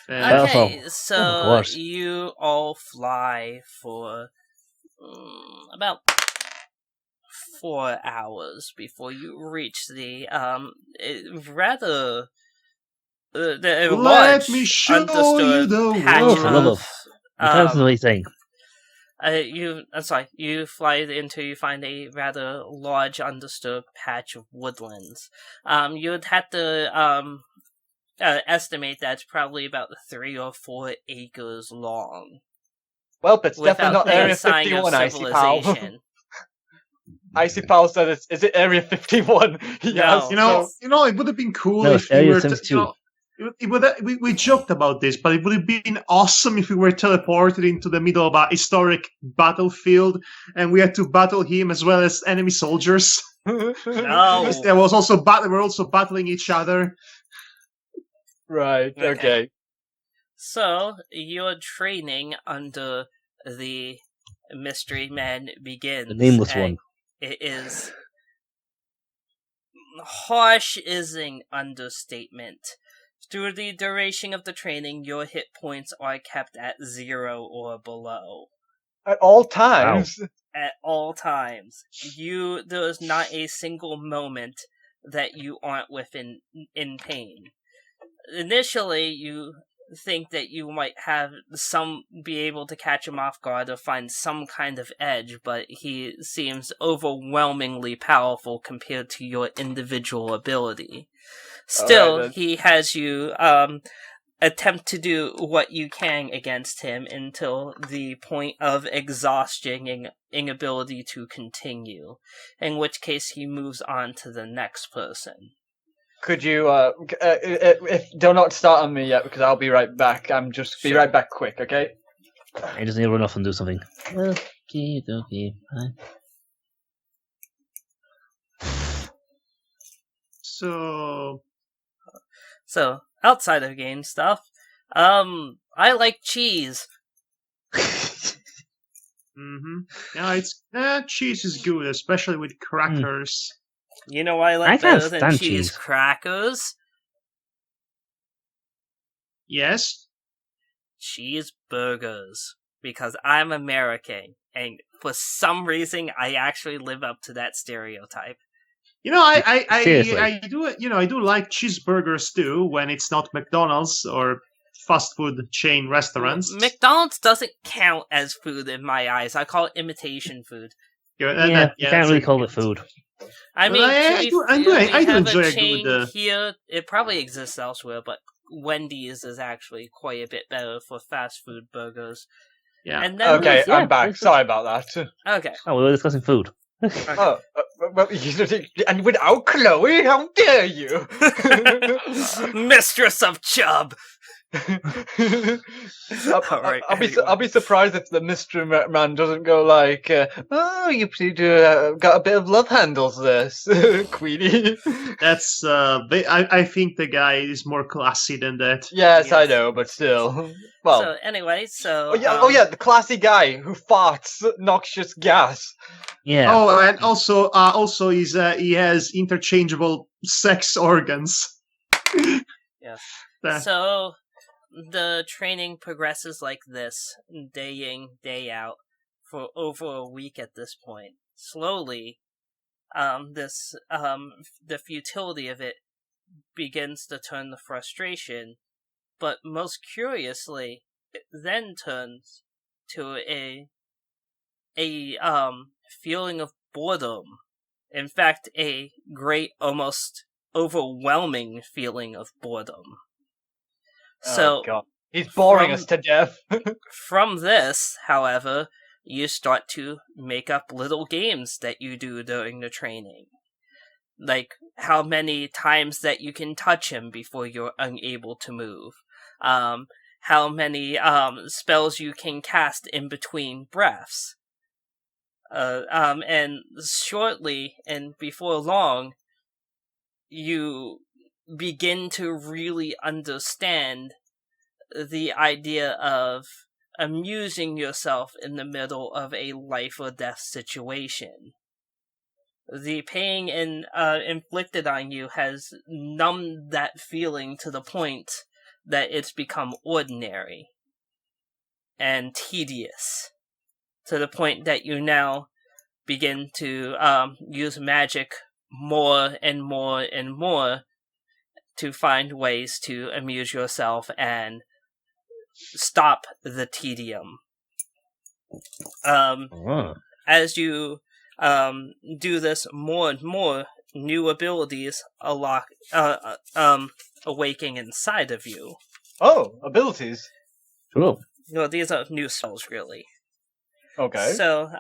Okay, Of so course. you all fly for about 4 hours before you reach the rather the Let me large show you undisturbed the patch Oh, for love of of. Because of the thing. you find a rather large undisturbed patch of woodlands. You'd have to estimate that's probably about 3 or 4 acres long. Well, it's definitely Without not Area any sign 51, of Icy Pal. civilization. Icy Pal said, "Is it Area 51?" He No. asked, It would have been cool No, if it's we Area were, 72. we joked about this, but it would have been awesome if we were teleported into the middle of a historic battlefield and we had to battle him as well as enemy soldiers. No. There was also we're also battling each other. Right. Okay. So your training under the mystery man begins. The nameless and one. It is harsh is an understatement. Through the duration of the training, your hit points are kept at 0 or below. At all times. Wow. At all times. There is not a single moment that you aren't in pain. Initially, you think that you might be able to catch him off guard or find some kind of edge, but he seems overwhelmingly powerful compared to your individual ability. Still, he has you attempt to do what you can against him until the point of exhaustion and inability to continue, in which case he moves on to the next person. Could you, do not start on me yet, because I'll be right back. Be right back quick, okay? I just need to run off and do something. Okay. So, outside of game stuff, I like cheese. Yeah, cheese is good, especially with crackers. You know why I like better than cheese? Crackers? Yes? Cheeseburgers. Because I'm American, and for some reason, I actually live up to that stereotype. I do like cheeseburgers too when it's not McDonald's or fast food chain restaurants. McDonald's doesn't count as food in my eyes. I call it imitation food. You can't really call it food. I mean, I do enjoy a chain good. Here, it probably exists elsewhere, but Wendy's is actually quite a bit better for fast food burgers. Yeah. And then I'm back. Sorry about that. Okay. Oh, we're discussing food. Okay. And without Chloe, how dare you? Mistress of Chubb! I'll be surprised if the mystery man doesn't go like, you got a bit of love handles this, Queenie. That's I think the guy is more classy than that. Yes, I know, but still. Well. So anyway, the classy guy who farts noxious gas. Yeah. Oh, and also he has interchangeable sex organs. Yes. So the training progresses like this, day in, day out, for over a week at this point. Slowly, the futility of it begins to turn to frustration, but most curiously, it then turns to a feeling of boredom. In fact, a great, almost overwhelming feeling of boredom. So, God. He's boring us to death. From this, however, you start to make up little games that you do during the training. Like how many times that you can touch him before you're unable to move. How many spells you can cast in between breaths. And shortly, and before long, you begin to really understand the idea of amusing yourself in the middle of a life or death situation. The pain inflicted on you has numbed that feeling to the point that it's become ordinary and tedious, to the point that you now begin to use magic more and more and more to find ways to amuse yourself and stop the tedium. As you do this more and more, new abilities awaking inside of you. Oh, abilities. Cool. Well, these are new spells, really. Okay. So,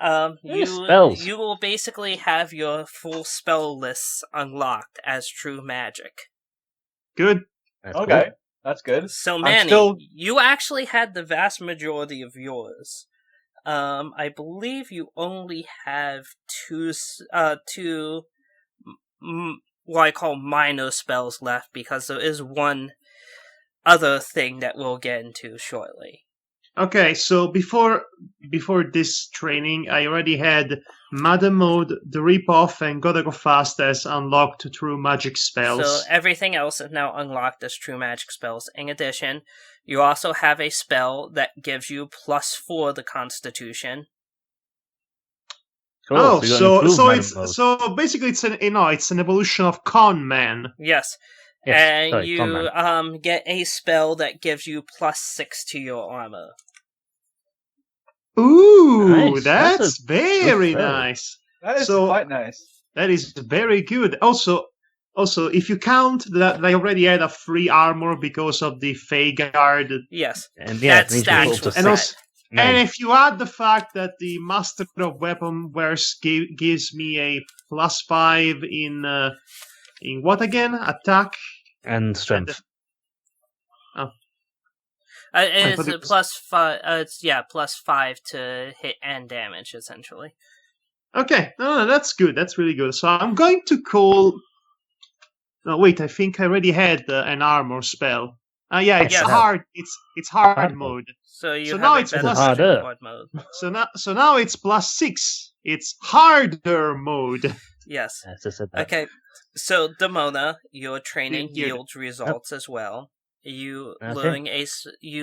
Spells. you will basically have your full spell lists unlocked as true magic. Good. That's Okay. cool. That's good. So, I'm Manny, still- you actually had the vast majority of yours. I believe you only have two what I call minor spells left, because there is one other thing that we'll get into shortly. Okay, so before this training, I already had Madam Mode, the Rip-Off, and Gotta Go Fast as unlocked true magic spells. So everything else is now unlocked as true magic spells. In addition, you also have a spell that gives you +4 to Constitution. Cool. Oh, you got improved Madam Mode. so basically it's an evolution of Con Man. Yes. Yes, And sorry, you Conman. get a spell that gives you +6 to your armor. Ooh, Nice, that's that's a very good spell. nice. That is So- quite nice. That is very good. Also, if you count that I already had a free armor because of the Fey Guard, Yes. And yeah, That it means stacks you're was up to and set. also, nine. and if you add the fact that the Master of Weapon Wears gives me a +5 in what again? Attack. And strength. It's thought a it was- +5. It's +5 to hit and damage, essentially. Okay, no, that's good. That's really good. So I'm going to call. No, wait. I think I already had an armor spell. Yeah, it's Yes. hard. It's hard Hard mode. So you So have now a it's better plus- harder. hard mode. So now it's +6. It's harder mode. Yes. I just said that. Okay. So Demona, your training Weird. yields results as well. You Okay.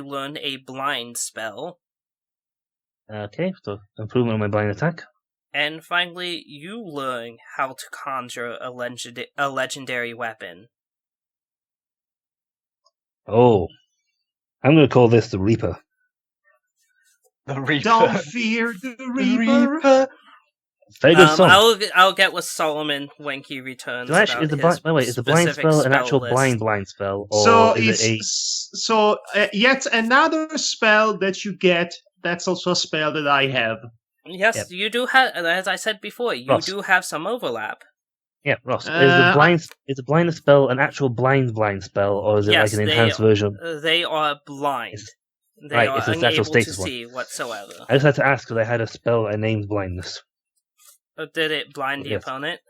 learn a blind spell, Okay, so improvement on my blind attack. and finally you learn how to conjure a legendary weapon. Oh. I'm going to call this the Reaper. The Reaper. Don't fear the Reaper. Very good song. I'll get with Solomon when he returns. So actually, is the about his is the blind specific spell an actual list. blind spell, or So is it a? yet another spell that you get. That's also a spell that I have. Yes, Yep. you do have. As I said before, you Ross. do have some overlap. Yeah, Ross. Is Uh, the blind spell an actual blind spell, or is it Yes, like an they enhanced version? They are blind. It's- They right, are it's its actual unable to status one. see whatsoever. I just had to ask because I had a spell I named blindness. Did it blind the Yes. opponent?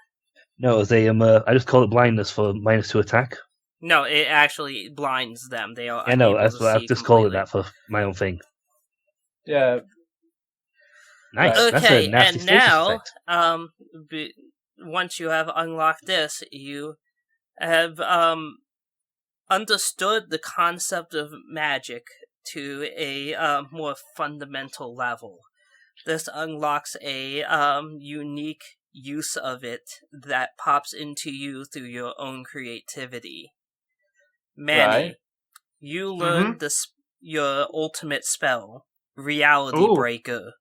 No, it was a I just called it blindness for -2 attack. No, it actually blinds them. They are Yeah, no, unable that's to what I've see just called it completely. that for my own thing. Yeah. Nice. Right. That's a Okay, nasty and status now, effect. once you have unlocked this, you have understood the concept of magic to a more fundamental level. This unlocks a unique use of it that pops into you through your own creativity. Manny, Right. you learned your ultimate spell, Reality Ooh. Breaker.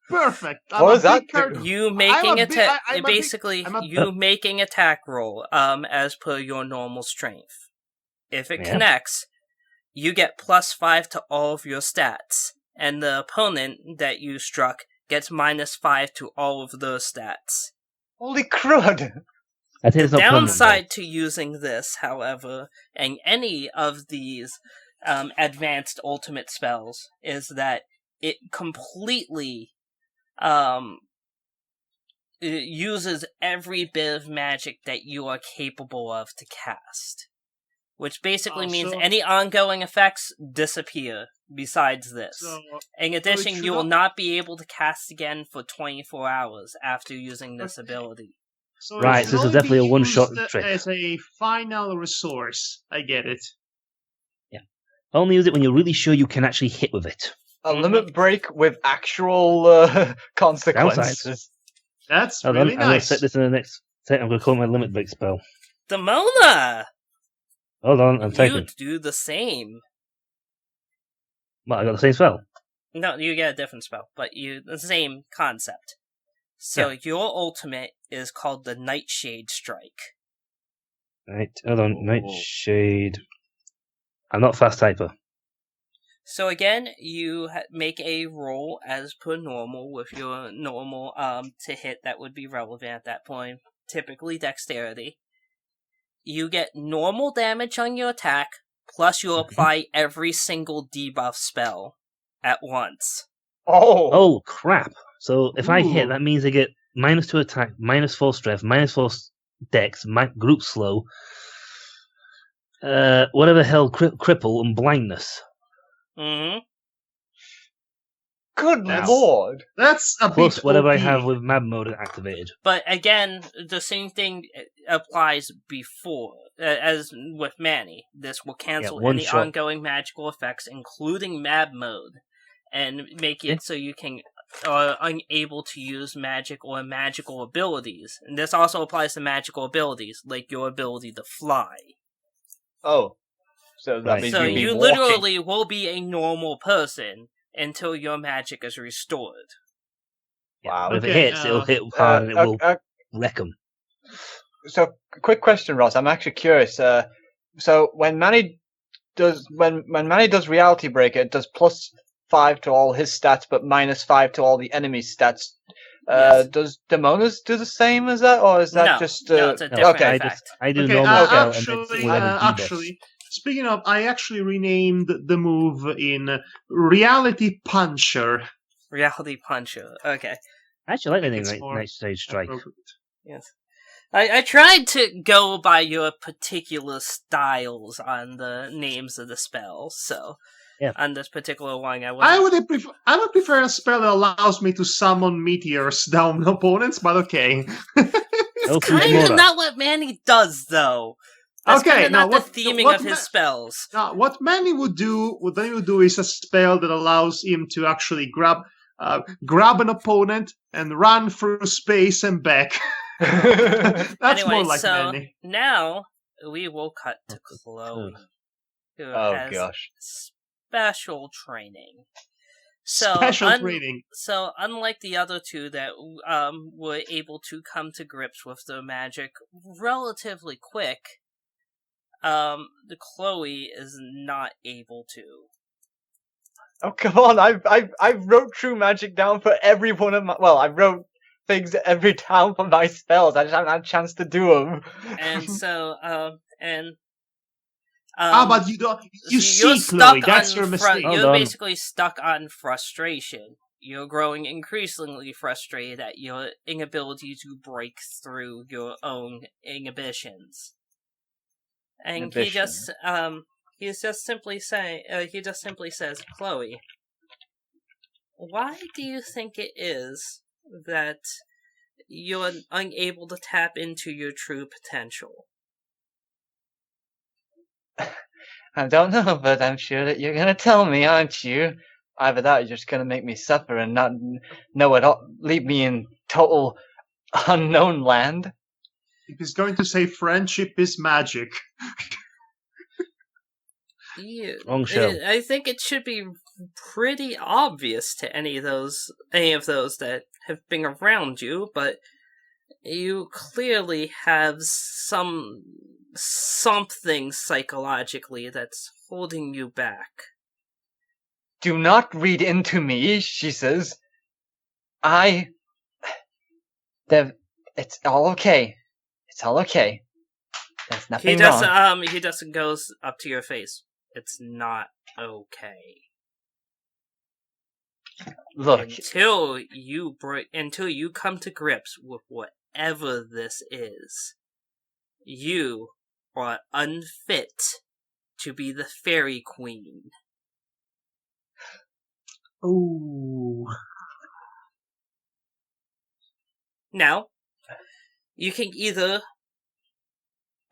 Perfect. I'm What a is that? big card- You I'm making a big- attack, I'm a big- basically I'm a- you making attack roll as per your normal strength. If it Yeah. connects, you get +5 to all of your stats, and the opponent that you struck gets -5 to all of those stats. Holy crud! I think it's The not permanent, downside to using this, however, and any of these advanced ultimate spells, is that it completely it uses every bit of magic that you are capable of to cast. Which basically means so- any ongoing effects disappear besides this. So, In addition, should you will not- not be able to cast again for 24 hours after using this ability. So Right, it so this is can only definitely be a one-shot used trick. as a final resource. I get it. Only use it when you're really sure you can actually hit with it. A limit break with actual consequences. That's Hold really on, I'm going to nice. set this in the next... I'm going to call my limit break spell. Demona! Hold on, I'm You typing. do the same. Well, I got the same spell. No, you get a different spell, but the same concept. So your ultimate is called the Nightshade Strike. Right, hold on. Nightshade. I'm not fast typer. So again, you make a roll as per normal with your normal to hit that would be relevant at that point, typically dexterity. You get normal damage on your attack, plus you apply every single debuff spell at once. Oh, crap. So if I hit, that means I get -2 attack, -4 strength, -4 dex, group slow, whatever hell, cripple, and blindness. Mm-hmm. Good lord! That's a Plus bit whatever OP. I have with mad mode activated. But again, the same thing applies before, as with Manny. This will cancel one any shot. ongoing magical effects, including mad mode, and make it so you can unable to use magic or magical abilities. And this also applies to magical abilities, like your ability to fly. Oh. So that means So you'll be you walking. literally will be a normal person until your magic is restored. Wow. But if it hits, it'll hit hard and it will wreck them. So, quick question, Ross. I'm actually curious. So when Manny does Reality Breaker, it does +5 to all his stats, but -5 to all the enemy's stats. Yes. Does Demonas do the same as that, or is that just? No, it's a different okay. effect. I do Okay, normal spell and then whatever debuffs. actually, speaking of, I actually renamed the move in Reality Puncher. Reality Puncher. Okay. I actually like the name It's more Nightshade Strike. Yes. I tried to go by your particular styles on the names of the spells, so on this particular one, I would prefer a spell that allows me to summon meteors down opponents, but okay. It's kind of not what Manny does, though. That's kind of not the theming of his spells. Now, what Manny would do is a spell that allows him to actually grab an opponent and run through space and back. That's anyway, more like so Manny. now we will cut to Chloe, who has special training. Training. So, unlike the other two that were able to come to grips with their magic relatively quick, the Chloe is not able to. Oh come on! I wrote true magic down for every one of my. Well, I wrote things every down for my spells. I just haven't had a chance to do them. And so, but you don't. You see, Chloe, that's your mistake. You're basically stuck on frustration. You're growing increasingly frustrated at your inability to break through your own inhibitions. And he just simply says, Chloe, why do you think it is that you're unable to tap into your true potential? I don't know, but I'm sure that you're gonna tell me, aren't you? Either that or you're just gonna make me suffer and not know it all, leave me in total unknown land. If he's going to say friendship is magic. I think it should be pretty obvious to any of those that have been around you, but you clearly have something psychologically that's holding you back. Do not read into me, she says. It's all okay. It's all okay. There's nothing wrong. He just goes up to your face. It's not okay. Look, until you come to grips with whatever this is, you are unfit to be the fairy queen. Ooh. Now, you can either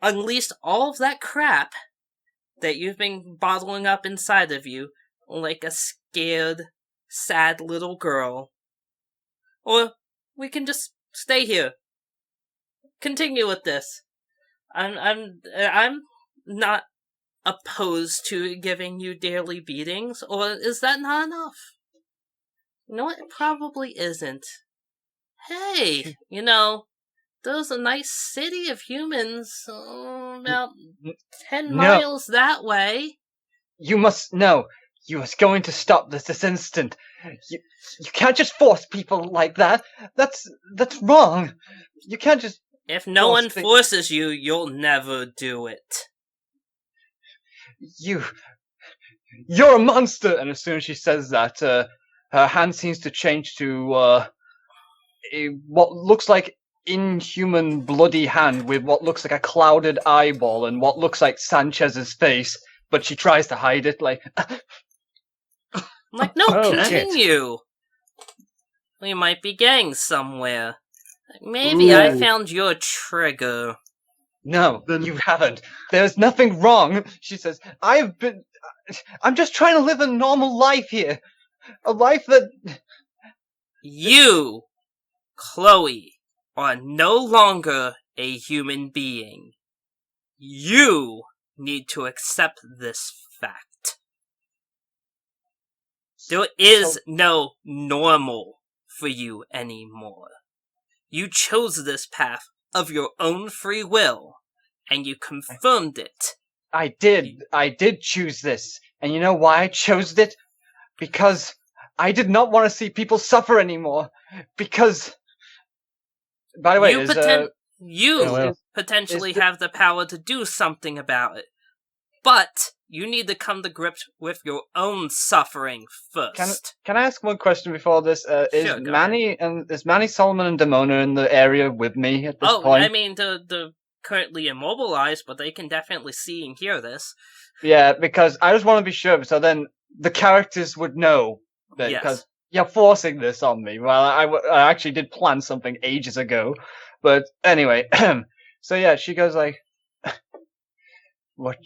unleash all of that crap that you've been bottling up inside of you like a scared, sad little girl, or we can just stay here. Continue with this. I'm not opposed to giving you daily beatings, or is that not enough? You know what? It probably isn't. Hey, there's a nice city of humans about 10 miles that way. You must know. You are going to stop this instant. You can't just force people like that. That's wrong. You can't just... If no one forces you, you'll never do it. You're a monster! And as soon as she says that, her hand seems to change to what looks like inhuman bloody hand with what looks like a clouded eyeball and what looks like Sanchez's face, but she tries to hide it like... No, continue! We might be getting somewhere. Maybe I found your trigger. No, you haven't. There's nothing wrong, she says. I'm just trying to live a normal life here. A life that... You, Chloe, are no longer a human being. You need to accept this fact. There is no normal for you anymore. You chose this path of your own free will, and you confirmed it. I did choose this. And you know why I chose it? Because I did not want to see people suffer anymore. Because... By the way, you potentially have the power to do something about it. But you need to come to grips with your own suffering first. Can I ask one question before this? Is Manny Solomon and Demona in the area with me at this point? I mean, they're currently immobilized, but they can definitely see and hear this. Yeah, because I just want to be sure, so then the characters would know that because you're forcing this on me. Well, I actually did plan something ages ago, but anyway, so yeah, she goes like, "What?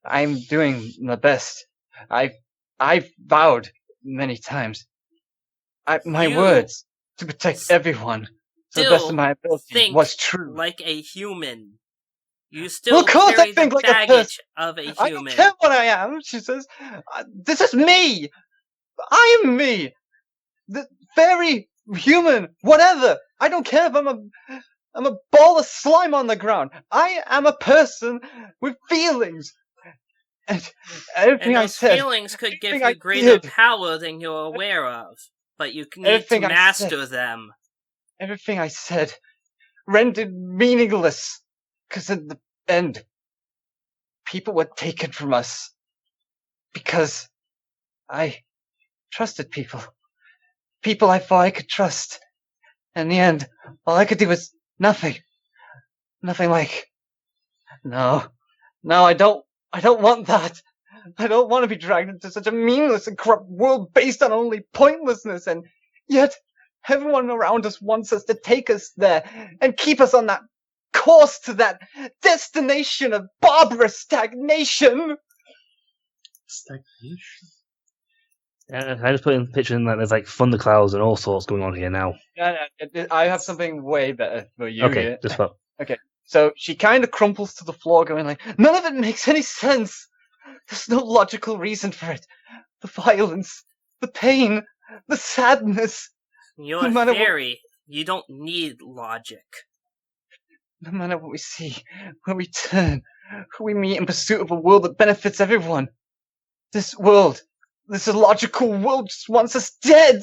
I'm doing my best. I've vowed many times. My words to protect everyone to the best of my ability was true. Like a human. You still carry the baggage of a human. I don't care what I am," she says. "This is me. I am me. The fairy, human, whatever. I don't care if I'm a ball of slime on the ground. I am a person with feelings. And everything I said... feelings could give you greater power than you're aware of. But you need to master them. Everything I said rendered meaningless. Because in the end, people were taken from us. Because I trusted people. People I thought I could trust. In the end, all I could do was nothing. Nothing like... No, I don't want that. I don't want to be dragged into such a meaningless and corrupt world based on only pointlessness, and yet everyone around us wants us to take us there and keep us on that course to that destination of barbarous stagnation. Stagnation? I just put in picture in that there's like thunderclouds and all sorts going on here now. No, I have something way better for you. Okay, here. just what? Okay, so she kind of crumples to the floor going like, none of it makes any sense. There's no logical reason for it. The violence, the pain, the sadness. You're a fairy. You don't need logic. No matter what we see, where we turn, who we meet in pursuit of a world that benefits everyone, this illogical world just wants us dead.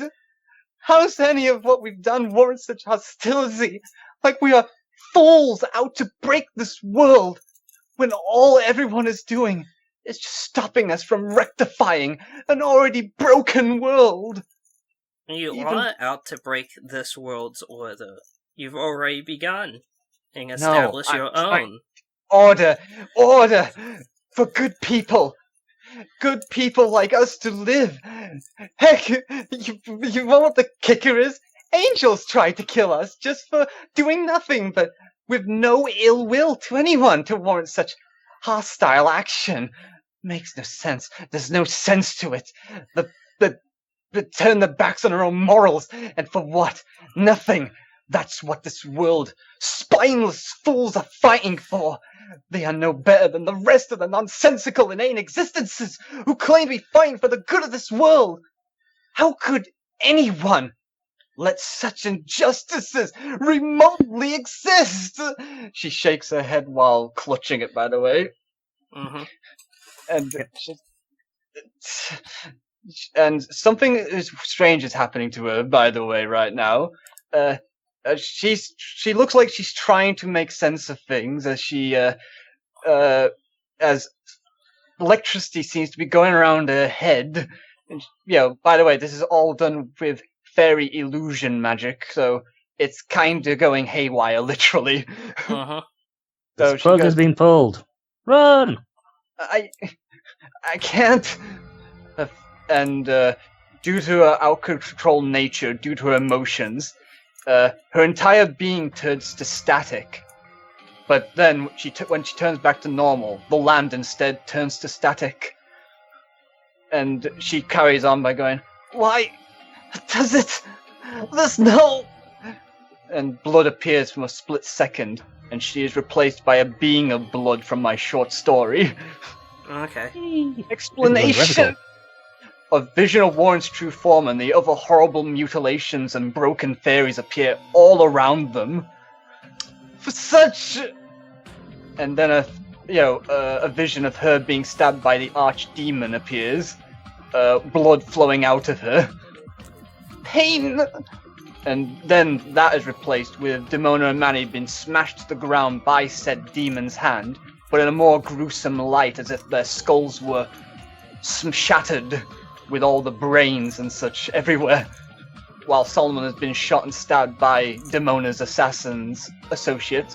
How's any of what we've done warrant such hostility? Like we are fools out to break this world, when all everyone is doing is just stopping us from rectifying an already broken world. You are out to break this world's order. You've already begun and establish your own. Order for good people. Good people like us to live. Heck, you know what the kicker is? angels tried to kill us just for doing nothing, but with no ill will to anyone to warrant such hostile action. Makes no sense. There's no sense to it. The turn their backs on our own morals, and for what? Nothing. That's what this world, spineless fools are fighting for. They are no better than the rest of the nonsensical, inane existences who claim to be fighting for the good of this world. How could anyone let such injustices remotely exist? She shakes her head while clutching it, by the way. Mm-hmm. And something strange is happening to her, by the way, right now. She looks like she's trying to make sense of things as electricity seems to be going around her head. And, by the way, this is all done with fairy illusion magic, so it's kind of going haywire, literally. Uh-huh. The plug has been pulled. Run! I can't. And due to her out-of-control nature, due to her emotions, her entire being turns to static. But then, when she turns back to normal, the land instead turns to static. And she carries on by going, "Why does it? There's no..." And blood appears from a split second, and she is replaced by a being of blood from my short story. Okay. Explanation! A vision of Warren's true form, and the other horrible mutilations and broken fairies appear all around them. For such... And then a vision of her being stabbed by the archdemon appears. Blood flowing out of her. Pain! And then that is replaced with Demona and Manny being smashed to the ground by said demon's hand, but in a more gruesome light, as if their skulls were shattered with all the brains and such everywhere, while Solomon has been shot and stabbed by Demona's ex-associates.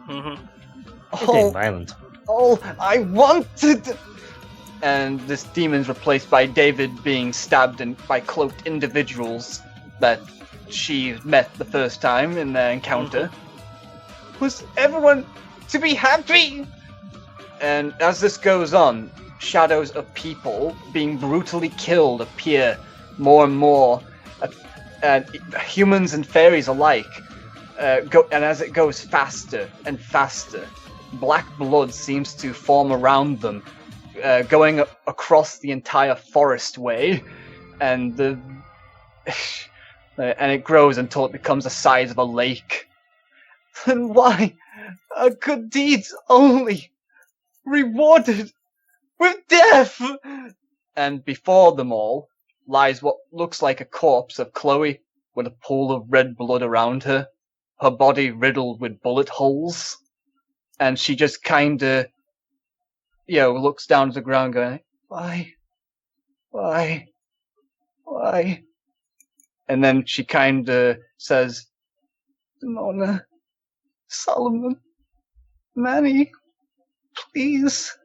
Mm-hmm. Violent. All I wanted! And this demon's replaced by David being stabbed by cloaked individuals that she met the first time in their encounter. Mm-hmm. Was everyone to be happy? And as this goes on, shadows of people being brutally killed appear more and more, humans and fairies alike. And as it goes faster and faster, black blood seems to form around them, going across the entire forest way, and and it grows until it becomes the size of a lake. Then why are good deeds only rewarded with death? And before them all lies what looks like a corpse of Chloe, with a pool of red blood around her, her body riddled with bullet holes, and she just kinda, looks down to the ground going, why? And then she kinda says, Demona, Solomon, Manny, please,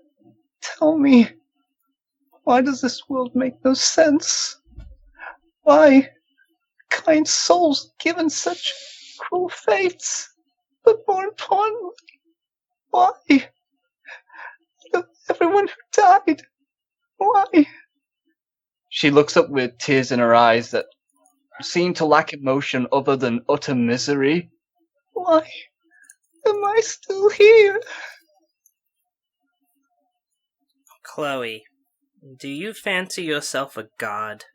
tell me, why does this world make no sense? Why kind souls given such cruel fates? But more importantly, why? Everyone who died, why? She looks up with tears in her eyes that seem to lack emotion other than utter misery. Why am I still here? Chloe, do you fancy yourself a god?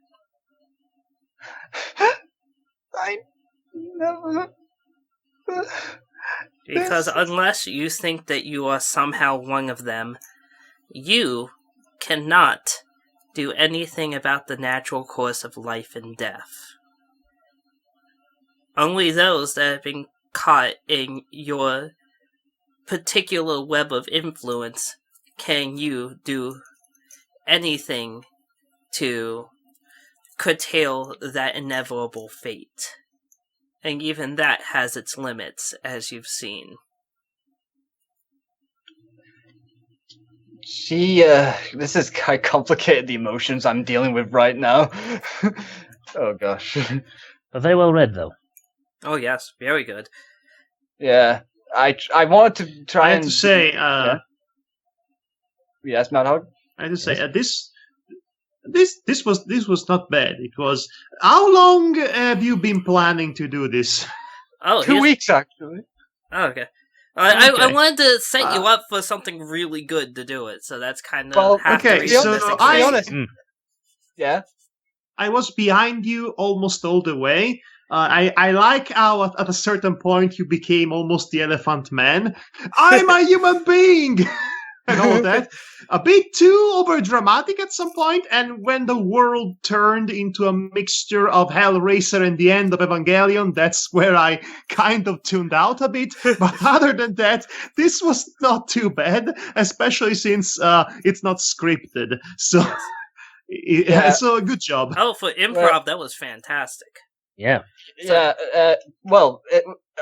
I never... Because unless you think that you are somehow one of them, you cannot do anything about the natural course of life and death. Only those that have been caught in your particular web of influence can you do anything to curtail that inevitable fate. And even that has its limits, as you've seen. This is kind of complicated, the emotions I'm dealing with right now. Oh gosh. Very well read, though. Oh yes, very good. Yeah, I wanted to try I have and to say, yes, Madhog. I have to say, this was not bad. It was. How long have you been planning to do this? Oh, 2 weeks actually. Oh, okay. I Okay. wanted to set you up for something really good to do it, so that's kind of Well, half okay, the reason so this to be exists. honest, yeah. I was behind you almost all the way. I like how at a certain point you became almost the Elephant Man. I'm a human being! And all of that. A bit too over dramatic at some point, and when the world turned into a mixture of Hellraiser and the end of Evangelion, that's where I kind of tuned out a bit. But other than that, this was not too bad, especially since it's not scripted. So, so good job. Oh, for improv, that was fantastic. Yeah. Yeah,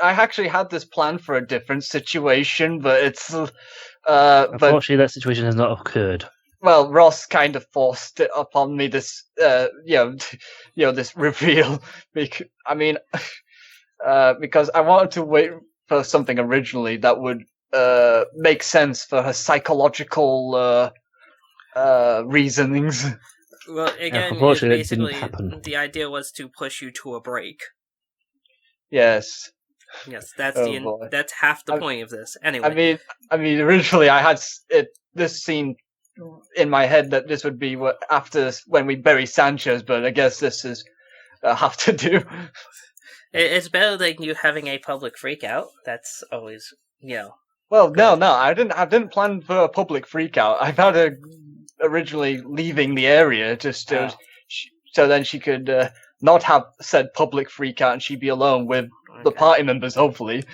I actually had this plan for a different situation, but it's Unfortunately, that situation has not occurred. well, Ross kind of forced it upon me. This, this reveal. Because I wanted to wait for something originally that would make sense for her psychological reasonings. Well, again, unfortunately, it's it didn't basically happen. the idea was to push you to a break. Yes. Yes, that's boy. that's half the point of this. Anyway, I mean, originally I had this scene in my head that this would be after when we bury Sanchez, but I guess this is have to do. it's better than you having a public freakout. That's always, Well, good. no, I didn't plan for a public freakout. I had her originally leaving the area just to, so then she could not have said public freakout and she'd be alone with the party members, hopefully.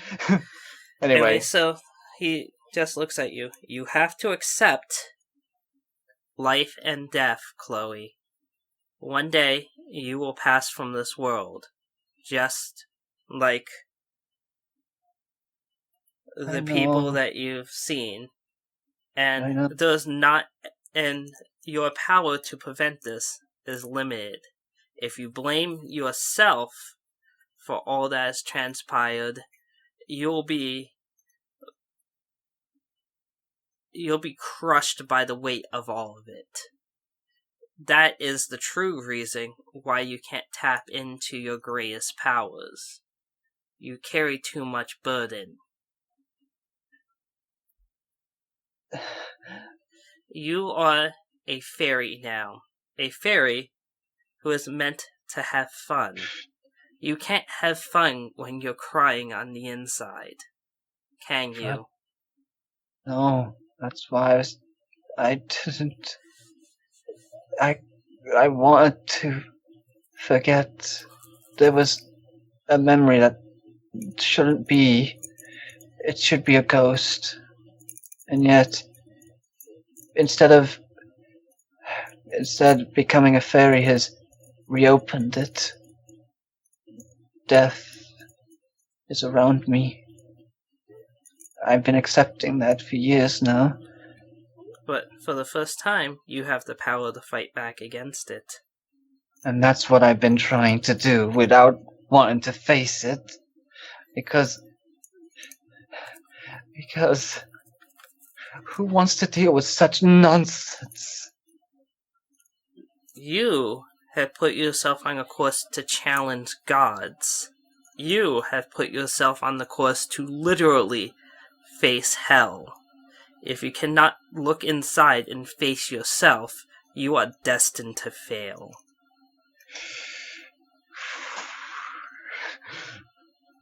Anyway, so he just looks at you. You have to accept life and death, Chloe. One day, you will pass from this world. Just like the people that you've seen. And there's not... And your power to prevent this is limited. If you blame yourself for all that has transpired, you'll be crushed by the weight of all of it. That is the true reason why you can't tap into your greatest powers. You carry too much burden. You are a fairy now. A fairy who is meant to have fun. You can't have fun when you're crying on the inside. Can you? No, that's why I didn't. I wanted to forget. There was a memory that shouldn't be. It should be a ghost. And yet, instead becoming a fairy has reopened it. Death is around me. I've been accepting that for years now. But for the first time, you have the power to fight back against it. And that's what I've been trying to do without wanting to face it. Because who wants to deal with such nonsense? You have put yourself on a course to challenge gods. You have put yourself on the course to literally face hell. If you cannot look inside and face yourself, you are destined to fail.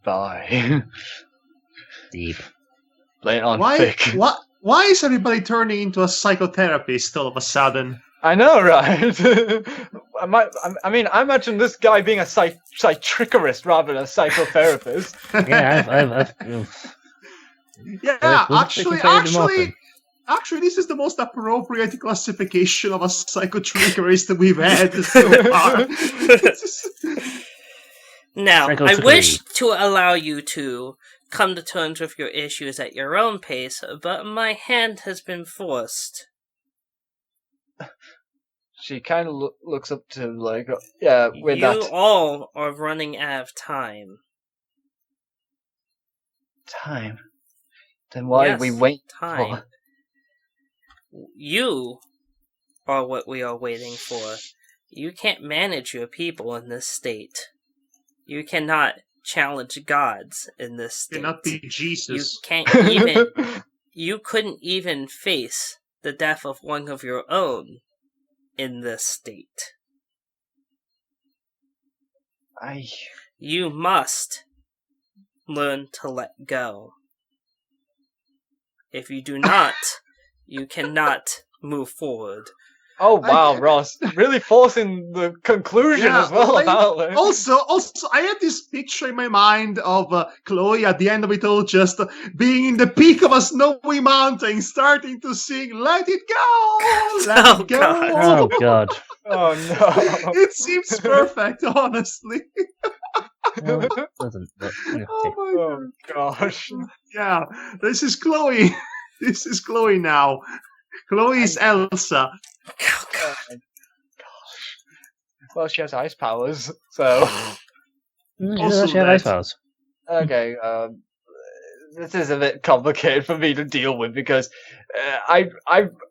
Bye. Deep. Play it on thick. Why is everybody turning into a psychotherapist all of a sudden? I know, right? I imagine this guy being a psychiatrist rather than a psychotherapist. Yeah, actually, this is the most appropriate classification of a psychotrickerist we've had so far. Now, I wish to allow you to come to terms with your issues at your own pace, but my hand has been forced. She kind of looks up to like, yeah, with you that all are running out of time. time. Then why Yes, we wait time. for? You are what we are waiting for. You can't manage your people in this state. You cannot challenge gods in this state. Cannot be You Jesus. can't even. You couldn't even face the death of one of your own in this state. You must learn to let go. If you do not, you cannot move forward. Oh wow, Ross, really forcing the conclusion as well. like, Apparently. Also, I had this picture in my mind of Chloe at the end of it all, just being in the peak of a snowy mountain, starting to sing "Let It Go, Let Oh, It Go." God. Oh God. Oh no. It seems perfect, honestly. Well, it doesn't. But, okay. Oh my Oh gosh. Yeah, this is Chloe. This is Chloe now. Chloe is Elsa. Oh, God. Oh, gosh. Well, she has ice powers, so She Also does have that- ice powers. okay. This is a bit complicated for me to deal with because I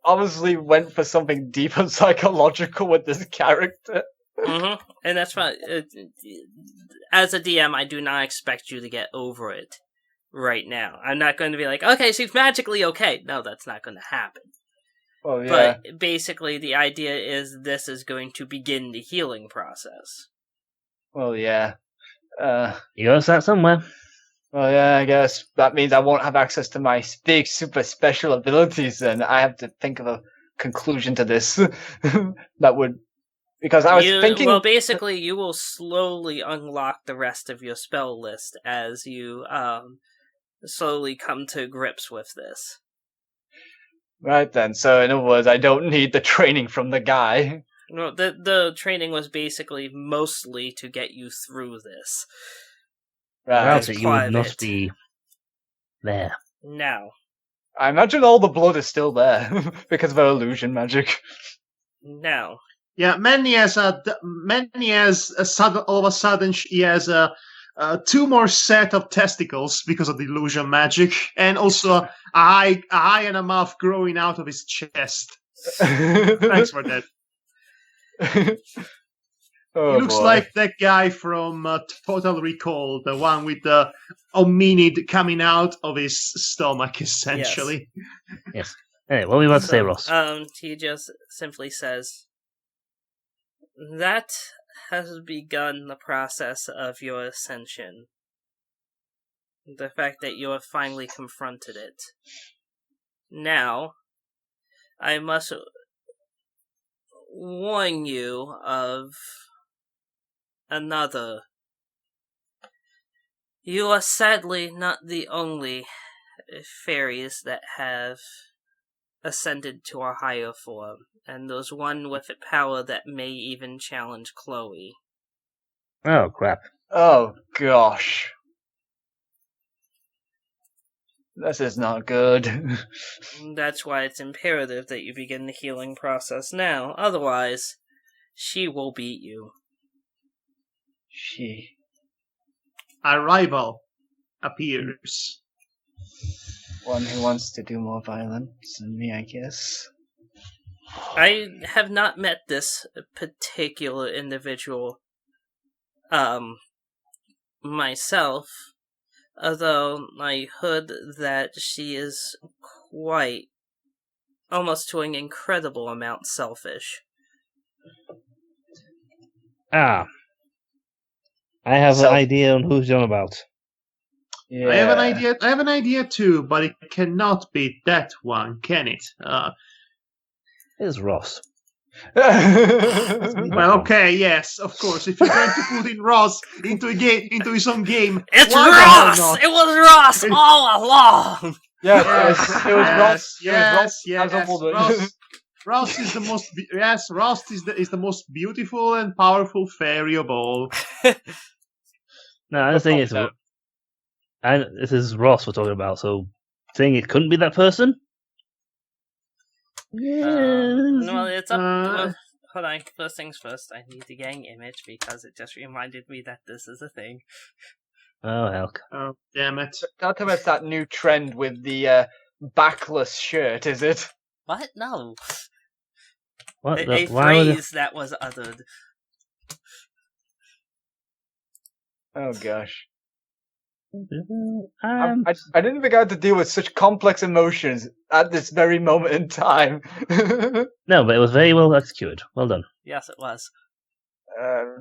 obviously went for something deep and psychological with this character. Mm-hmm. And that's why, as a DM, I do not expect you to get over it right now. I'm not going to be like, okay, she's magically okay. No, that's not going to happen. Well, yeah. But basically, the idea is this is going to begin the healing process. Well, yeah. You gotta start somewhere. Well, yeah, I guess that means I won't have access to my big, super special abilities, and I have to think of a conclusion to this that would. Because I was thinking. Well, basically, you will slowly unlock the rest of your spell list as you slowly come to grips with this. Right then, so in other words, I don't need the training from the guy. No, the training was basically mostly to get you through this. Right. Without it, you part would of not it. be there. Now, I imagine all the blood is still there because of her illusion magic. now, Yeah, Manny has all of a sudden he has two more set of testicles because of the illusion magic, and also a eye and a mouth growing out of his chest. Thanks for that. Oh, He looks boy. like that guy from Total Recall, the one with the hominid coming out of his stomach, essentially. Yes. Anyway, what were you about to say, Ross? he just simply says, that has begun the process of your ascension. The fact that you have finally confronted it. Now, I must warn you of another. You are sadly not the only fairies that have ascended to a higher form, and there's one with a power that may even challenge Chloe. Oh crap. Oh, gosh. This is not good. That's why it's imperative that you begin the healing process now, otherwise, she will beat you. She. A rival appears. One who wants to do more violence than me, I guess. I have not met this particular individual, myself, although I heard that she is quite, almost to an incredible amount, selfish. Ah. I have an idea on who's you're on about. Yeah. I have an idea too, but it cannot be that one, can it? It's Ross. Well, okay, yes, of course. If you're going to put in Ross into his own game, It's why the hell Ross! not? It was Ross all along! Yes, it was Ross. Yes, It was Ross. yes, Ross. Ross is the most. Ross is the most beautiful and powerful fairy of all. No, I'm saying it's. This is Ross we're talking about, so saying it couldn't be that person? Well, it's up. hold on. First things first, I need the gang image because it just reminded me that this is a thing. Oh, hell. Oh, damn it. Don't tell me it's that new trend with the backless shirt, is it? What? No. What A the? Why would phrase that was uttered. Oh gosh. I I didn't think I had to deal with such complex emotions at this very moment in time. No, but it was very well executed. Well done. Yes, it was.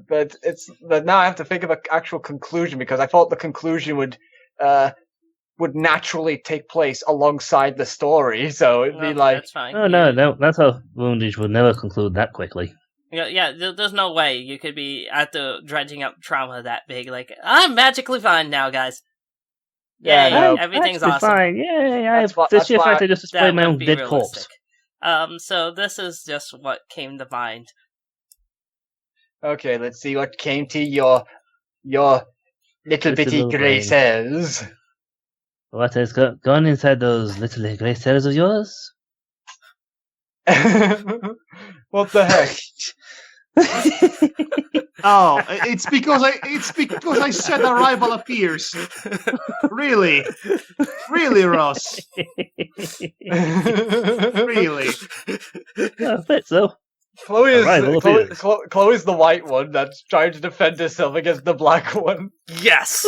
But now I have to think of an actual conclusion because I thought the conclusion would naturally take place alongside the story. So it'd be Well, like, that's fine. Oh, no. That's how Woundage would never conclude that quickly. Yeah, there's no way you could be after dredging up trauma that big. Like, I'm magically fine now, guys. Yeah, Yay, no, everything's That's awesome. fine. Yay! I That's have why- this that's year why- fact I just displayed my own wouldn't be dead realistic. corpse. So this is just what came to mind. okay, let's see what came to your little Little bitty grey brain. cells. What has gone inside those little grey cells of yours? What the heck? Oh, it's because I said a rival appears. Really, Ross. Really. I bet so. Chloe Rival is appears. Chloe's the white one that's trying to defend herself against the black one. Yes.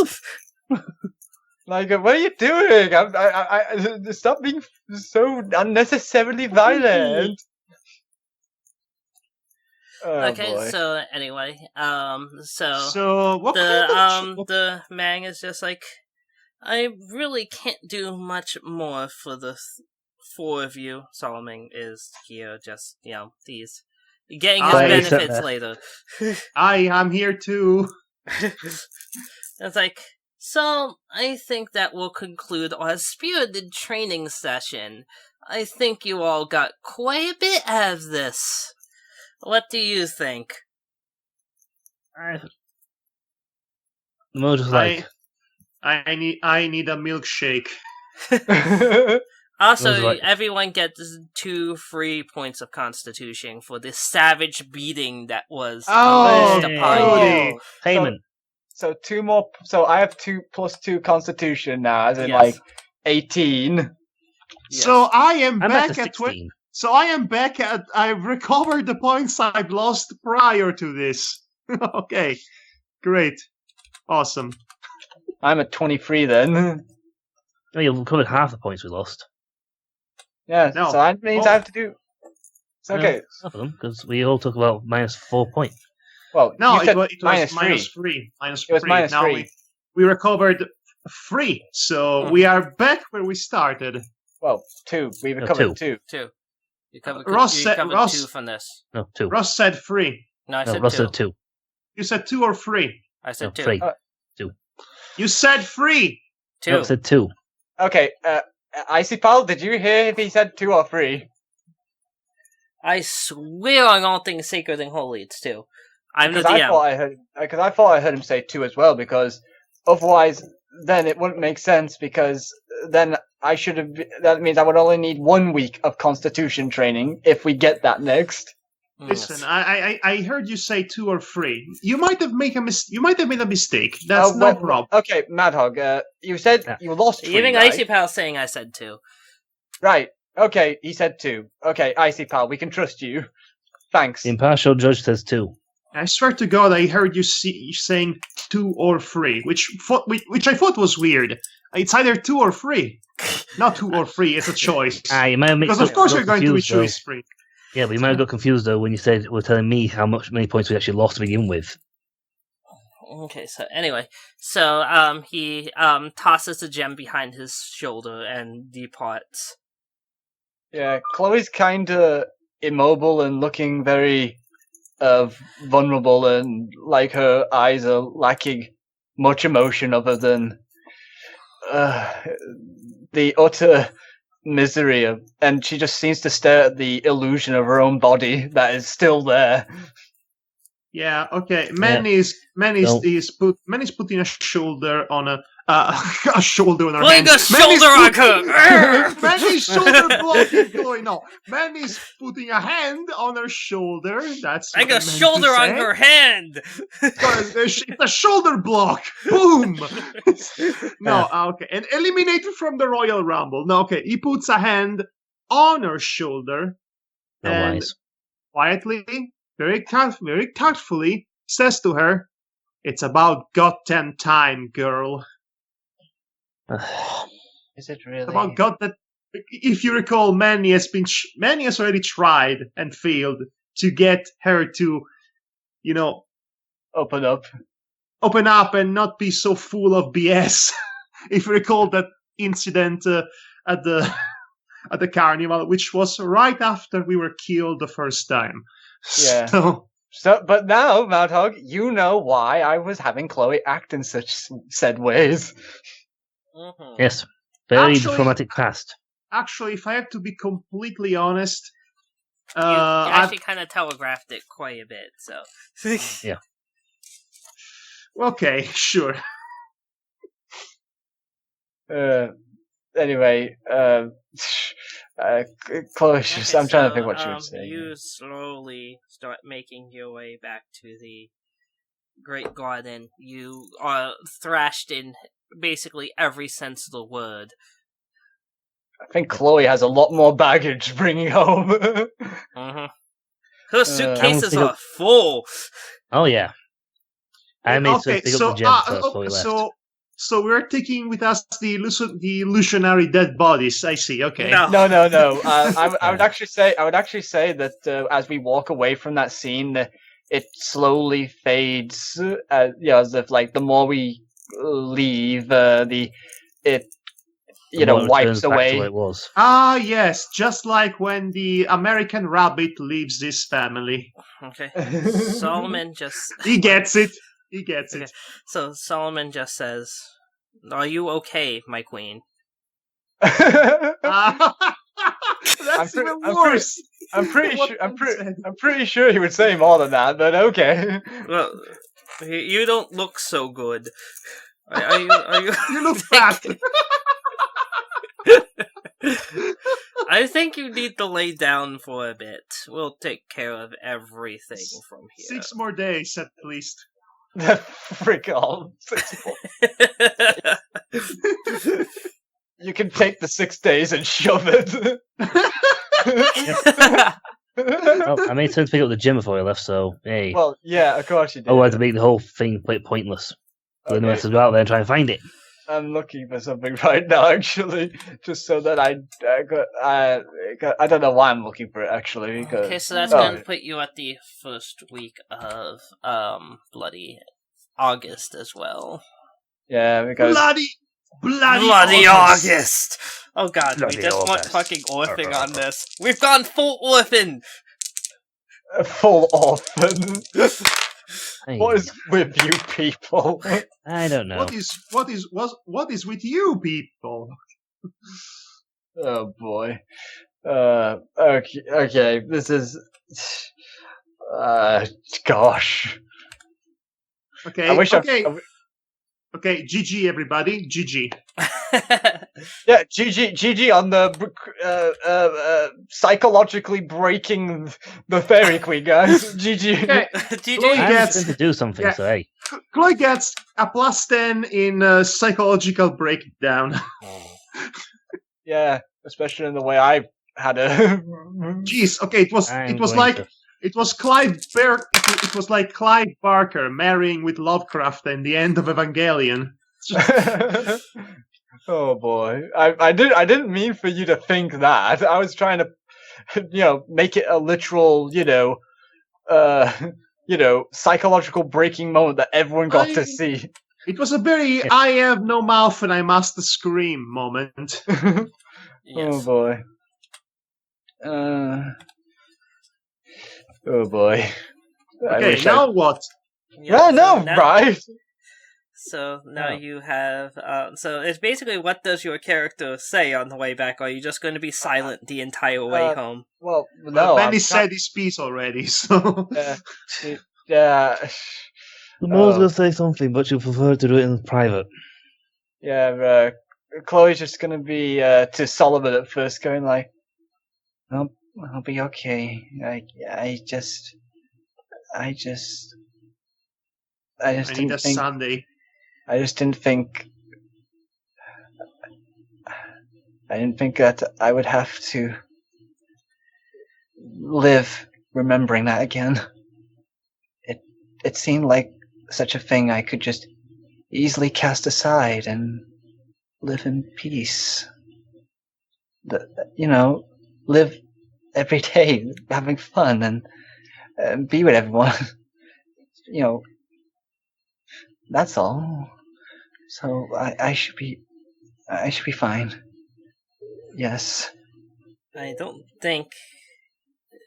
Like, what are you doing? I stop being so unnecessarily violent. Oh, Okay. boy. So anyway, So what the man is just like, I really can't do much more for the four of you. Solomon is here, just he's getting his I- benefits later. I'm here too. It's like, so I think that will conclude our spirited training session. I think you all got quite a bit out of this. What do you think? Mo just like, I need a milkshake. Also, Those are like- everyone gets 2 free points of Constitution for the savage beating that was Oh, unleashed upon Cody. you. payment. So 2 more. So I have 2 plus 2 Constitution now, as in Yes. like 18. Yes. So I am I'm back at at 16. So I am back at. I've recovered the points I've lost prior to this. Okay, great, awesome. I'm at 23 then. Oh, you've covered half the points we lost. Yeah. No. So that means I have to do. It's okay. Half of them, because we all took about -4 points. Well, No, you it was was minus minus 3. three. Minus It was three. minus Now 3. we recovered 3, so we are back where we started. Well, 2. We No, recovered 2. 2. You covered, Ross you said- covered Ross- 2 from this. No, 2. Ross said 3. No, I No, said Ross 2. said 2. You said 2 or 3. I No, said 2. 3. You said 3. 2. Ross said 2. Okay. Icy Pal, did you hear if he said 2 or 3? I swear on all things sacred and holy, it's 2. I'm the Because I DM. thought I heard him say 2 as well. Because otherwise, then it wouldn't make sense. Because then I should have. That means I would only need 1 week of Constitution training if we get that next. Listen, Yes. I heard you say 2 or 3. You might have made a mistake. That's Oh, no wait, problem. Okay, Madhog, you said Yeah. you lost 3, Even right? Icy Pal saying I said 2. Right. Okay, he said 2. Okay, Icy Pal, we can trust you. Thanks. The impartial judge says 2. I swear to God, I heard you saying 2 or 3, which I thought was weird. It's either 2 or 3, not 2 or 3. It's a choice. You might have mixed Because of up- course got you're going to be confused, though. choice 3. Yeah, but you might have got confused though when you said were telling me many points we actually lost to begin with. Okay, so anyway, he tosses the gem behind his shoulder and departs. Yeah, Chloe's kinda immobile and looking very vulnerable, and like her eyes are lacking much emotion other than the utter misery of, and she just seems to stare at the illusion of her own body that is still there. Yeah, okay. Manny's putting a shoulder on a shoulder on her Putting hand. a shoulder on her! Manny's shoulder blocking Chloe. No, Manny's putting a hand on her shoulder. That's Putting what a I meant shoulder to on say. her hand! It's a shoulder block. Boom. No, okay. And eliminated from the Royal Rumble. No, okay. He puts a hand on her shoulder No and wise. quietly, very tactfully, says to her, "It's about goddamn time, girl. Is it really? It's about goddamn." If you recall, Manny has already tried and failed to get her to, Open up. open up and not be so full of BS. If you recall that incident at the at the carnival, which was right after we were killed the first time. Yeah. So, But now, Madhog, you know why I was having Chloe act in such said ways. Mhm. Yes. Very Actually- diplomatic past. actually, if I have to be completely honest, You I've actually kind of telegraphed it quite a bit, so. okay, sure. Anyway, Chloe, Okay, I'm trying to so, think what she would say. You slowly start making your way back to the Great Garden. You are thrashed in basically every sense of the word. I think Chloe has a lot more baggage bringing home. Mm-hmm. Her suitcases think of- are full. Oh yeah. I made sure to Okay, pick so up the gem first before we left. so we're taking with us the illusionary dead bodies. I see. Okay. No. No. I would actually say that as we walk away from that scene, it slowly fades. As if like the more we leave, it The more it wipes returns back to away. where it was. Ah, yes, just like when the American rabbit leaves his family. Okay. Solomon just. He gets it. He gets it. So Solomon just says, "Are you okay, my queen?" Ah, that's I'm pre- even I'm worse. I'm pretty What sure. Ben I'm pretty sure he would say more than that, but okay. Well, you don't look so good. Are you? You look fat. I think you need to lay down for a bit. We'll take care of everything from here. 6 more days at least. Frick off. You can take the 6 days and shove it. Oh, I made sense to pick up the gem before we left, so hey. Well, yeah, of course you did. Otherwise, to make the whole thing pointless. Then we have to go out there and try and find it. I'm looking for something right now, actually, just so that I don't know why I'm looking for it actually. Because, Okay, so that's gonna put you at the first week of bloody August as well. yeah, because Bloody August! Oh god, Bloody we just want August. fucking orphan on this. We've gone full orphan! full orphan. Hey, What is with you people? I don't know. what is with you people? Oh boy. Okay. This is. Gosh. Okay, I wish okay, GG everybody, GG. Yeah, GG on the psychologically breaking the fairy queen, guys. GG. Okay, GG. Chloe I'm gets- trying to do something, yeah. so hey. Chloe gets a +10 in psychological breakdown. Yeah, especially in the way I had a. Jeez, okay, it was I'm like going to- it was it was like Clive Barker marrying with Lovecraft in the end of Evangelion. Oh boy, I didn't mean for you to think that. I was trying to, make it a literal, psychological breaking moment that everyone got to see. It was a very I have no mouth and I must scream moment. Oh Yes. boy. Oh boy. I Okay, wish now what? Yeah, no, now- right. So now Oh. you have. So it's basically, what does your character say on the way back? Are you just going to be silent the entire way home? Well, no. Benny I'm said his piece already, so Uh, Yeah. The Mo's Oh. gonna say something, but you prefer to do it in private. Yeah, Chloe's just gonna be to Solomon at first, going like, I'll be okay. I just I need didn't a think. Sunday. I just didn't think. I didn't think that I would have to live remembering that again. It seemed like such a thing I could just easily cast aside and live in peace. Live every day having fun and be with everyone. That's all. So I should be fine. Yes. I don't think,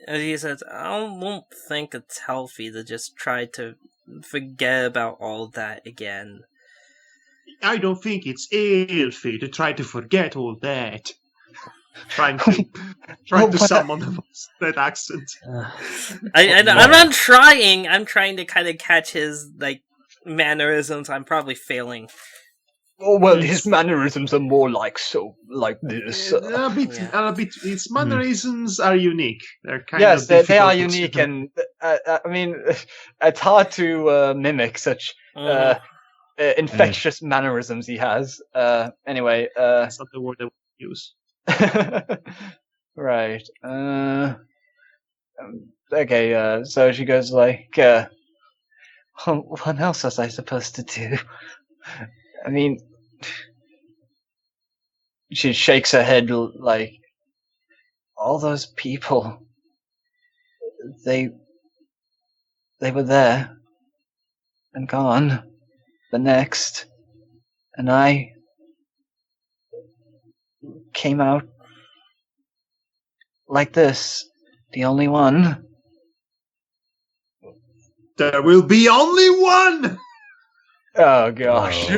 as he says, don't think it's healthy to just try to forget about all that again. I don't think it's healthy to try to forget all that. Trying to summon that accent. I'm not trying. I'm trying to kind of catch his mannerisms. I'm probably failing. Oh well, his mannerisms are more like this. A bit. His mannerisms are unique. They're kind yes, of they are difficult to- unique, and I mean, it's hard to mimic such infectious mannerisms he has. Anyway, That's not the word I would use. right. Okay. So she goes like, "What else was I supposed to do?" I mean, she shakes her head like, all those people. They were there and gone the next, and I came out like this, the only one. There will be only one! Oh gosh.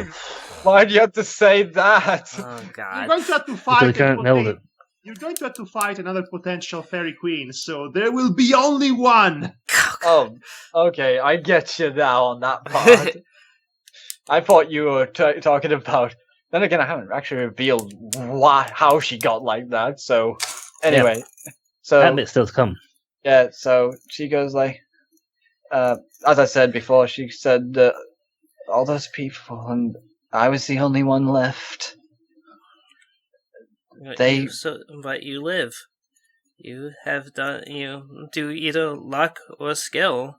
Why do you have to say that? Oh You're god. going to have to Because fight. they can't nail it. You're going to have to fight another potential fairy queen, so there will be only one. Oh, okay, I get you now on that part. I thought you were talking about. Then again, I haven't actually revealed how she got like that. So, anyway, That bit's still to come. yeah. So she goes like, as I said before, she said all those people, and I was the only one left. But you live. You have done. You do either luck or skill.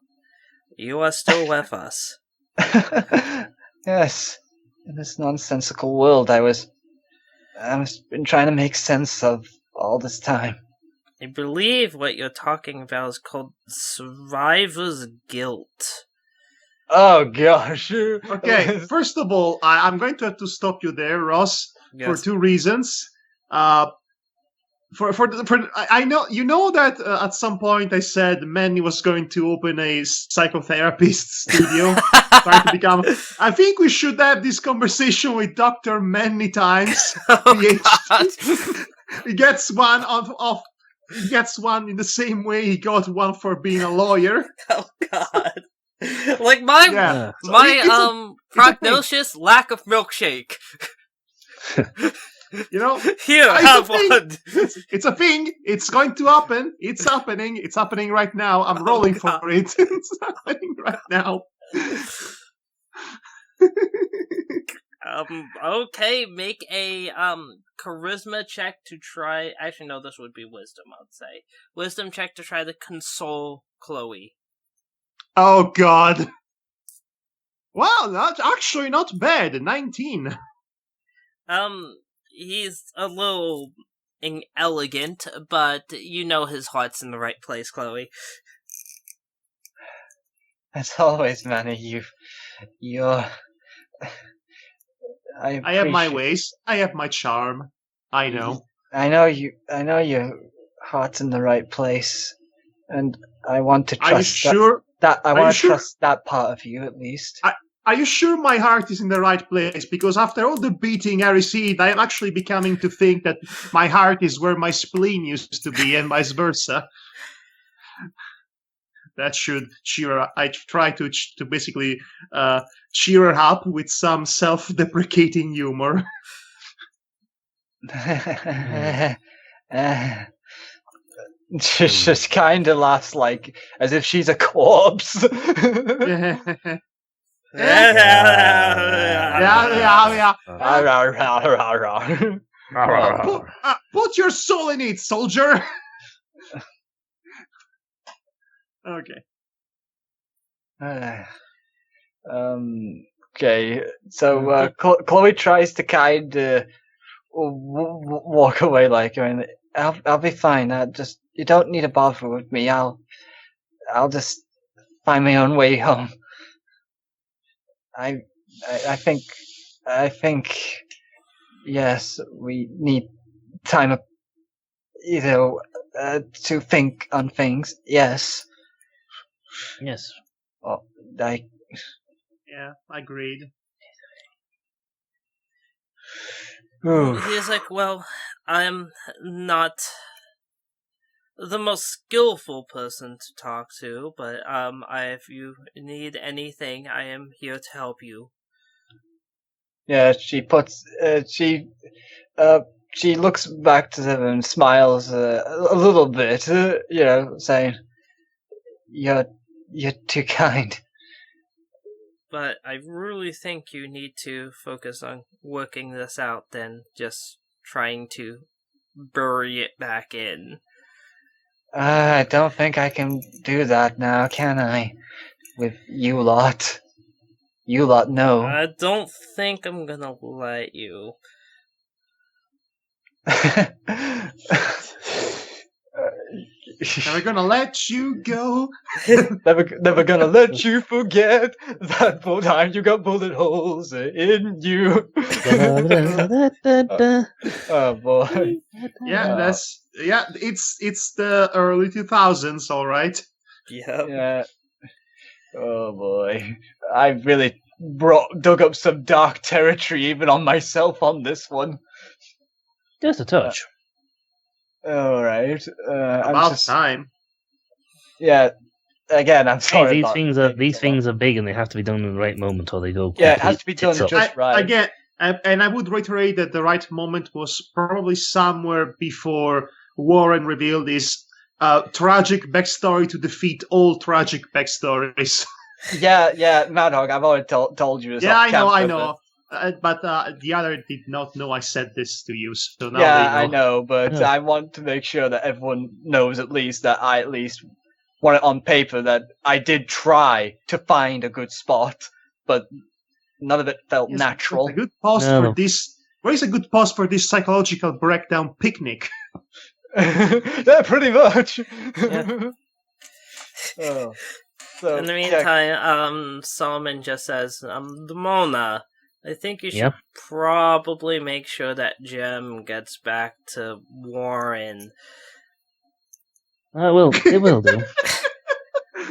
You are still with us. Yes, in this nonsensical world, I was been trying to make sense of all this time. I believe what you're talking about is called survivor's guilt. Oh gosh. Okay, first of all, I'm going to have to stop you there, Ross, for two reasons. I know you know that at some point I said Manny was going to open a psychotherapist studio, trying to become. I think we should have this conversation with Dr. Manny Times. Oh, God. He gets one He gets one in the same way he got one for being a lawyer. Oh God! Like my prognosis, lack of milkshake. You know, here, have one. It's a thing. It's going to happen. It's happening. It's happening right now. I'm rolling for it. It's happening right now. Okay, make a charisma check to try. Actually, no, this would be wisdom. I'd say wisdom check to try to console Chloe. Oh God! Wow, that's actually not bad. 19. He's a little inelegant, but you know his heart's in the right place, Chloe. As always, Manny, you're. I have my ways. I have my charm. I know. I know your heart's in the right place, and I want to trust. Are you sure? I want to trust that part of you at least. Are you sure my heart is in the right place? Because after all the beating I received, I am actually becoming to think that my heart is where my spleen used to be, and vice versa. That should cheer her. I try to basically cheer her up with some self-deprecating humor. She just kind of laughs like as if she's a corpse. Yeah. Put your soul in it, soldier. Okay. Okay, so Chloe tries to kind of walk away, like, I mean, I'll be fine. Just you don't need to bother with me. I'll just find my own way home. I think yes, we need time, to think on things. Yes. Yes. Well, Yeah, agreed. He's like, well, I'm not the most skillful person to talk to, but if you need anything, I am here to help you. Yeah, she looks back to them and smiles a little bit, saying, "You're too kind." But I really think you need to focus on working this out than just trying to bury it back in. I don't think I can do that now, can I? With you lot. You lot know. I don't think I'm gonna let you. Never gonna let you go. Never gonna let you forget that full time you got bullet holes in you. Oh boy. Yeah, it's the early 2000s, all right. Yeah. Oh boy. I really dug up some dark territory even on myself on this one. Just a touch. Alright. About time. Yeah. Again, I'm sorry. Hey, these things are big and they have to be done in the right moment or they go. Yeah, it has to be done just right. Again, and I would reiterate that the right moment was probably somewhere before Warren revealed his tragic backstory to defeat all tragic backstories. Yeah, Madhog, I've already told you this. Yeah, I know. But the other did not know I said this to you, so now they know. I know, but I want to make sure that everyone knows at least that I at least want it on paper that I did try to find a good spot, but none of it felt natural. A good pause for this. Where is a good pause for this psychological breakdown picnic? Yeah, pretty much. Yeah. So, in the meantime, Solomon just says, Mona, I think you should probably make sure that Jem gets back to Warren. It will do.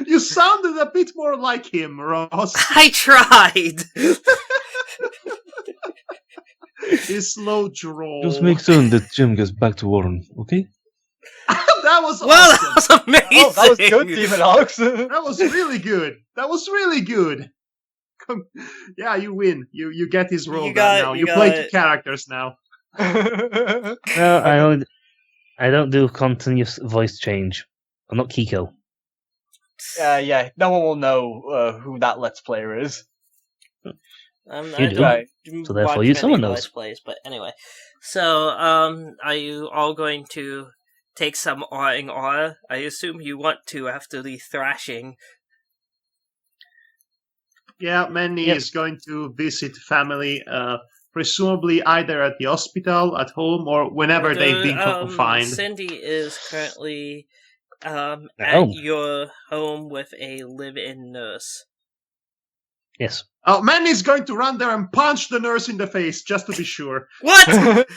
You sounded a bit more like him, Ross. I tried! His slow drawl. Just make certain that Jem gets back to Warren, okay? That was awesome. That was amazing! Oh, that was good, Demon Ox. That was really good. Yeah, you win. You get his role now. You play two characters now. No, I don't do continuous voice change. I'm not Kiko. Yeah, no one will know who that Let's Player is. You do. So therefore you someone knows. Plays, but anyway. So, are you all going to take some awing awe? I assume you want to after the thrashing. Yeah, Manny is going to visit family, presumably either at the hospital, at home, or whenever they've been confined. Cindy is currently at your home with a live-in nurse. Yes. Manny's going to run there and punch the nurse in the face, just to be sure. What?